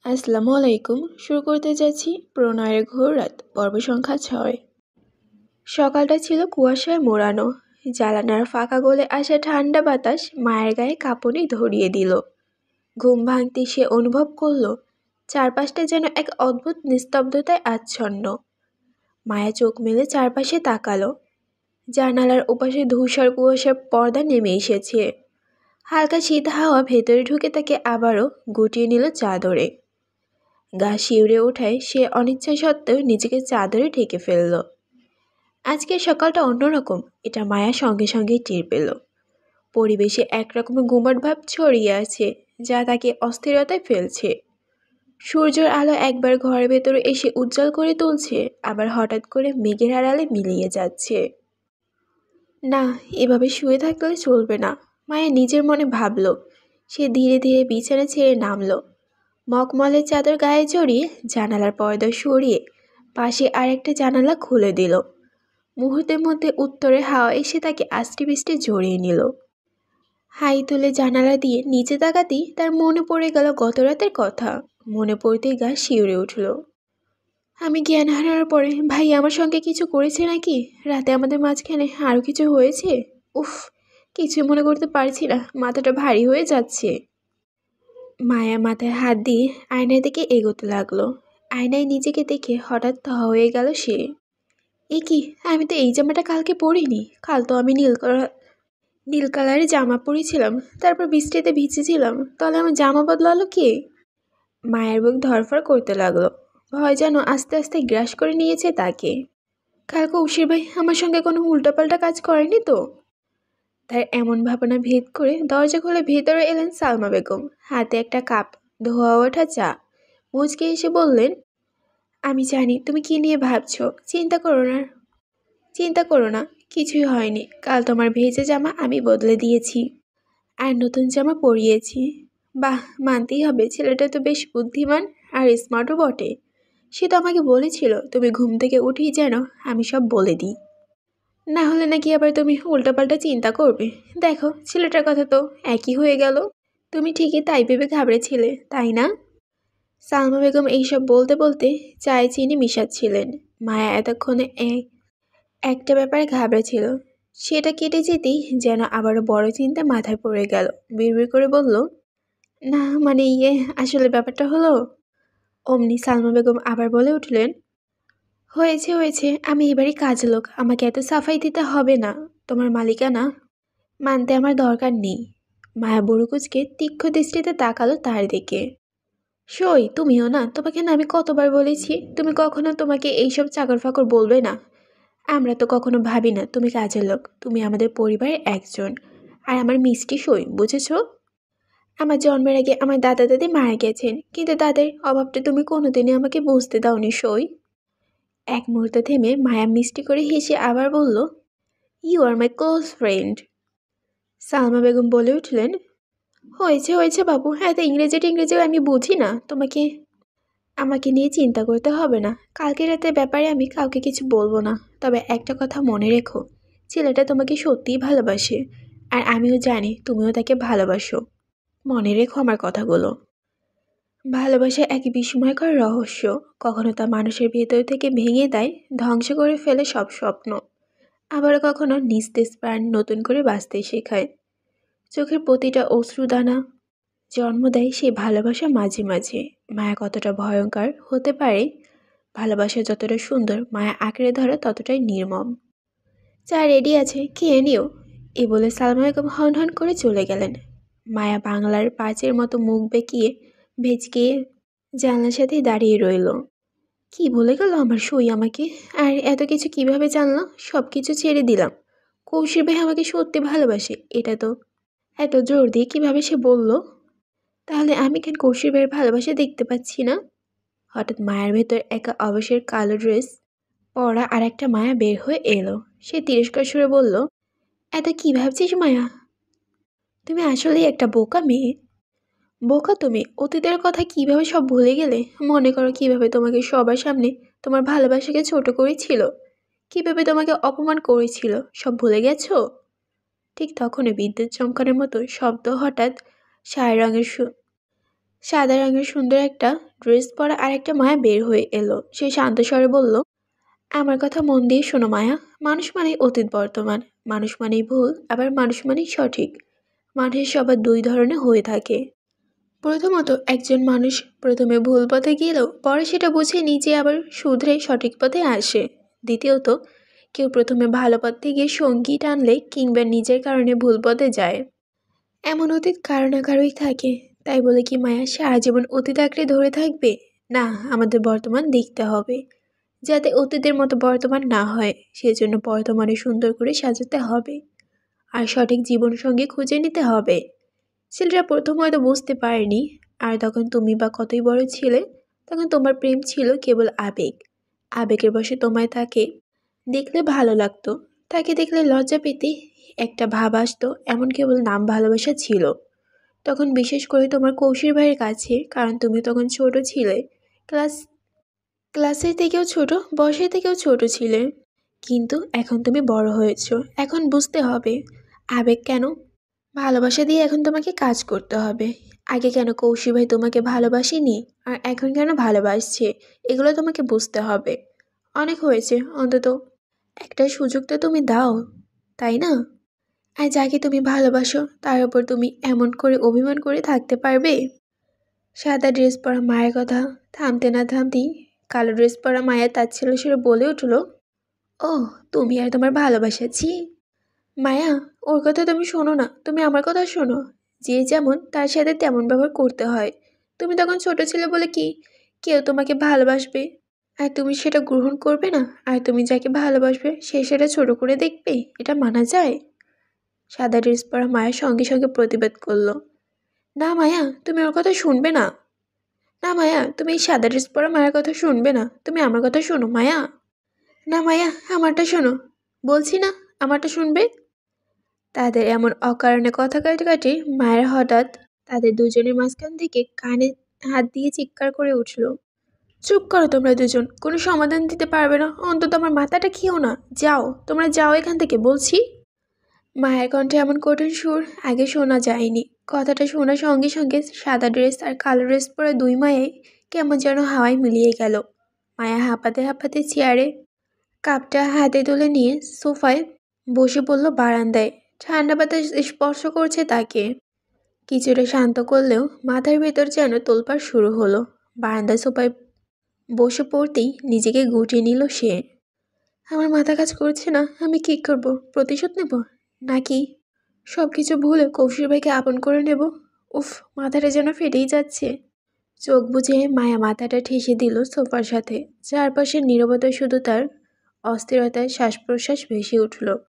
আসসালামু আলাইকুম। শুরু করতে যাচ্ছি প্রণয়ের ঘোর রাত পর্ব সংখ্যা 6। সকালটা ছিল কুয়াশায় মোড়ানো। জানালার ফাঁকা গলে আসা ঠান্ডা বাতাস মায়ের গায়ে কাঁপুনি ধরিয়ে দিল। ঘুম ভাঙতে সে অনুভব করল চারপাশটা যেন এক অদ্ভুত নিস্তব্ধতায় আচ্ছন্ন। মায়া চোখ মেলে চারপাশে তাকালো। জানালার ওপাশে ধূসর কুয়াশার পর্দা নেমে এসেছে। হালকা শীত হাওয়া ভেতরে ঢুকে তাকে আবারও গুটিয়ে নিল চাদরে। গা শিউরে ওঠায় সে অনিচ্ছা সত্ত্বেও নিজেকে চাদরে ঢেকে ফেলল। আজকের সকালটা অন্যরকম, এটা মায়া সঙ্গে সঙ্গে টের পেল। পরিবেশে একরকমের গুমট ভাব ছড়িয়ে আছে, যা তাকে অস্থিরতায় ফেলছে। সূর্যের আলো একবার ঘরের ভেতরে এসে উজ্জ্বল করে তুলছে, আবার হঠাৎ করে মেঘের আড়ালে মিলিয়ে যাচ্ছে। না, এভাবে শুয়ে থাকলে চলবে না, মায়া নিজের মনে ভাবল। সে ধীরে ধীরে বিছানা ছেড়ে নামল। মখমলের চাদর গায়ে জড়িয়ে জানালার পর্দা সরিয়ে পাশে আরেকটা জানালা খুলে দিল। মুহূর্তের মধ্যে উত্তরের হাওয়া এসে তাকে আষ্টে পৃষ্ঠে জড়িয়ে নিল। হাই তুলে জানালা দিয়ে নিচে তাকাতেই তার মনে পড়ে গেল গত রাতের কথা। মনে পড়তেই গা শিউরে উঠল। আমি জ্ঞান হারানোর পরে ভাই আমার সঙ্গে কিছু করেছে নাকি? রাতে আমাদের মাঝখানে আরও কিছু হয়েছে? উফ, কিছু মনে করতে পারছি না, মাথাটা ভারী হয়ে যাচ্ছে। মায়া মাথায় হাত দিয়ে আয়নার দিকে এগোতে লাগলো। আয়নায় নিজেকে দেখে হঠাৎ থ হয়ে গেল সে। এ কি, আমি তো এই জামাটা কালকে পরিনি। কাল তো আমি নীল কালারের জামা পরেছিলাম, তারপর বৃষ্টিতে ভিজেছিলাম। তাহলে আমার জামা বদলালো কে? মায়ের বুক ধরফর করতে লাগলো। ভয় যেন আস্তে আস্তে গ্রাস করে নিয়েছে তাকে। কাল কৌশির ভাই আমার সঙ্গে কোনো উল্টাপাল্টা কাজ করেনি তো? তার এমন ভাবনা ভেদ করে দরজা খুলে ভেতরে এলেন সালমা বেগম, হাতে একটা কাপ ধোয়া ওঠা চা। মুচকে এসে বললেন, আমি জানি তুমি কি নিয়ে ভাবছো। চিন্তা করো না, কিছুই হয়নি। কাল তোমার ভেজা জামা আমি বদলে দিয়েছি আর নতুন জামা পরিয়েছি। বাহ, মানতেই হবে, ছেলেটা তো বেশ বুদ্ধিমান আর স্মার্টও বটে। সে তো আমাকে বলেছিল তুমি ঘুম থেকে উঠেই যেন আমি সব বলে দিই, না হলে নাকি আবার তুমি উল্টাপাল্টা চিন্তা করবে। দেখো, ছেলেটার কথা তো একই হয়ে গেল। তুমি ঠিকই তাই ভেবে ঘাবড়েছিলে, তাই না? সালমা বেগম এইসব বলতে বলতে চায়ে চিনি মিশাচ্ছিলেন। মায়া এতক্ষণে একটা ব্যাপারে ঘাবড়েছিল, সেটা কেটে যেতেই যেন আবারও বড় চিন্তা মাথায় পড়ে গেল। বিড়বিড় করে বলল, না মানে আসলে ব্যাপারটা হলো। অমনি সালমা বেগম আবার বলে উঠলেন, হয়েছে, আমি এবারই কাজের লোক, আমাকে এত সাফাই দিতে হবে না। তোমার মালিকানা মানতে আমার দরকার নেই। মায়া বুড়ুকুচকে তীক্ষ্ণ দৃষ্টিতে তাকালো তার দিকে। সই, তুমিও না? তোমাকে না আমি কতবার বলেছি তুমি কখনো তোমাকে এইসব চাকর ফাকর বলবে না। আমরা তো কখনো ভাবি না তুমি কাজের লোক, তুমি আমাদের পরিবারের একজন। আর আমার মিষ্টি সই, বুঝেছো? আমার জন্মের আগে আমার দাদা দাদি মারা গেছেন, কিন্তু তাদের অভাবটা তুমি কোনোদিনই আমাকে বুঝতে দাওনি সই। এক মুহূর্ত থেমে মায়া মিষ্টি করে হেসে আবার বলল, you are my close friend. Salma Begum বলে উঠলেন, হয়েছে বাবু, এত ইংরেজি আমি বুঝি না। আমাকে নিয়ে চিন্তা করতে হবে না। কালকে রাতের ব্যাপারে আমি কাউকে কিছু বলবো না। তবে একটা কথা মনে রেখো, ছেলেটা তোমাকে সত্যিই ভালোবাসে, আর আমিও জানি তুমিও তাকে ভালোবাসো। মনে রেখো আমার কথাগুলো। ভালোবাসা এক বিস্ময়কর রহস্য, কখনো তা মানুষের ভেতর থেকে ভেঙে দেয়, ধ্বংস করে ফেলে সব স্বপ্ন। আবার কখনো নিস্তেজ প্রাণ নতুন করে বাঁচতে শেখায়। চোখের প্রতিটা অশ্রুদানা জন্ম দেয় সেই ভালোবাসা মাঝে মাঝে। মায়া কতটা ভয়ঙ্কর হতে পারে, ভালোবাসা যতটা সুন্দর, মায়া আঁকড়ে ধরা ততটাই নির্মম। চা রেডি আছে, খেয়ে নিও। এ বলে সালমা বেগম হন হন করে চলে গেলেন। মায়া বাংলার পাঁচের মতো মুখ বেঁকিয়ে ভেজকে জানলার সাথে দাঁড়িয়ে রইল। কি বলে গেল আমার সই আমাকে? আর এত কিছু কিভাবে জানলো? সব কিছু ছেড়ে দিলাম। কৌশিক ভাই আমাকে সত্যি ভালোবাসে, এটা তো এত জোর দিয়ে কিভাবে সে বলল? তাহলে আমি কেন কৌশিক ভাইয়ের ভালোবাসা দেখতে পাচ্ছি না? হঠাৎ মায়ের ভেতর একা অবসর কালো ড্রেস পরা আর একটা মায়া বের হয়ে এলো। সে তিরস্কার সুরে বলল, এত কি ভাবছিস মায়া? তুমি আসলেই একটা বোকা মেয়ে। বোকা তুমি? অতীতের কথা কিভাবে সব ভুলে গেলে? মনে করো কিভাবে তোমাকে সবার সামনে তোমার ভালোবাসাকে ছোট করেছিল, কিভাবে তোমাকে অপমান করেছিল, সব ভুলে গেছো? ঠিক তখনই বিদ্যুৎ চমকানোর মতো শব্দ হঠাৎ সায় রঙের সাদা রঙের সুন্দর একটা ড্রেস পরা আর একটা মায়া বের হয়ে এলো। সে শান্ত স্বরে বলল, আমার কথা মন দিয়ে শোনো মায়া। মানুষ মানেই অতীত বর্তমান, মানুষ মানেই ভুল, আবার মানুষ মানেই সঠিক। মানুষের স্বভাব দুই ধরনের হয়ে থাকে। প্রথমত, একজন মানুষ প্রথমে ভুল পথে গেলেও পরে সেটা বুঝে নিজে আবার শুধরে সঠিক পথে আসে। দ্বিতীয়ত, কেউ প্রথমে ভালো পথে গিয়ে সঙ্গী টানলে কিংবা নিজের কারণে ভুল পথে যায়। এমন অতীত কারো না কারোই থাকে। তাই বলে কি মায়া সারা জীবন অতীত আঁকড়ে ধরে থাকবে? না, আমাদের বর্তমান দেখতে হবে, যাতে অতীতের মতো বর্তমান না হয়। সেজন্য বর্তমানে সুন্দর করে সাজাতে হবে আর সঠিক জীবনসঙ্গী খুঁজে নিতে হবে। ছেলেরা প্রথম হয়তো বুঝতে পারেনি, আর তখন তুমি বা কতই বড় ছিলে। তখন তোমার প্রেম ছিল কেবল আবেগ। আবেগের বশে তোমায় তাকে দেখলে ভালো লাগতো, তাকে দেখলে লজ্জা পেতে, একটা ভাব আসতো, এমন কেবল নাম ভালোবাসা ছিল। তখন বিশেষ করে তোমার কৌশির ভাইয়ের কাছে, কারণ তুমি তখন ছোট ছিলে। ক্লাস ক্লাসের থেকেও ছোট, বয়সের থেকেও ছোট ছিলে। কিন্তু এখন তুমি বড় হয়েছো, এখন বুঝতে হবে আবেগ কেন, ভালোবাসা দিয়ে এখন তোমাকে কাজ করতে হবে। আগে কেন কৌশি ভাই তোমাকে ভালোবাসেনি আর এখন কেন ভালোবাসছে, এগুলো তোমাকে বুঝতে হবে। অনেক হয়েছে, অন্তত একটা সুযোগ তো তুমি দাও, তাই না? আর যাকে তুমি ভালোবাসো তার উপর তুমি এমন করে অভিমান করে থাকতে পারবে? সাদা ড্রেস পরা মায়ের কথা থামতে না থামতেই কালো ড্রেস পরা মায়া তাচ্ছিল্য সুরে বলে উঠল, ও তুমি আর তোমার ভালোবাসা, ছি। মায়া, ওর কথা তুমি শোনো না, তুমি আমার কথা শোনো। যে যেমন তার সাথে তেমন ব্যবহার করতে হয়। তুমি তখন ছোট ছিলে বলে কি কেউ তোমাকে ভালোবাসবে আর তুমি সেটা গ্রহণ করবে না, আর তুমি যাকে ভালোবাসবে সে সেটা ছোট করে দেখবে? এটা মানা যায়? সাদা ড্রেস পরা মায়ের সঙ্গে সঙ্গে প্রতিবাদ করলো, না মায়া, তুমি ওর কথা শুনবে না। না মায়া, তুমি এই সাদা ড্রেস পরা মায়ের কথা শুনবে না, তুমি আমার কথা শোনো মায়া। না মায়া, আমারটা শোনো, বলছি না, আমারটা শুনবে। তাদের এমন অকারণে কথা কাটাকাটি মায়ের হঠাৎ তাদের দুজনের মাঝখান থেকে কানে হাত দিয়ে চিৎকার করে উঠল, চুপ করো তোমরা দুজন, কোনো সমাধান দিতে পারবে না, অন্তত আমার মাথাটা খেও না, যাও, তোমরা যাও এখান থেকে বলছি। মায়ের কণ্ঠে এমন কঠিন সুর আগে শোনা যায়নি। কথাটা শোনার সঙ্গে সঙ্গে সাদা ড্রেস আর কালো ড্রেস পরা দুই মায়ে কেমন যেন হাওয়ায় মিলিয়ে গেল। মায়া হাঁপাতে হাঁপাতে চেয়ারে কাপটা হাতে তুলে নিয়ে সোফায় বসে পড়ল বারান্দায়। ঠান্ডা বাতাস স্পর্শ করছে তাকে, কিছুটা শান্ত করলেও মাথার ভেতর যেন তোলপাড় শুরু হলো। বারান্দায় সোফায় বসে পড়তেই নিজেকে গুটিয়ে নিল সে। আমার মাথা কাজ করছে না, আমি কি করব? প্রতিশোধ নেব, নাকি সব কিছু ভুলে কৌশিক ভাইকে আপন করে নেব? উফ, মাথাটা যেন ফেটেই যাচ্ছে। চোখ বুজে মায়া মাথাটা ঠেসে দিল সোফার সাথে। চারপাশের নীরবতায় শুধু তার অস্থিরতায় শ্বাস প্রশ্বাস ভেসে উঠল।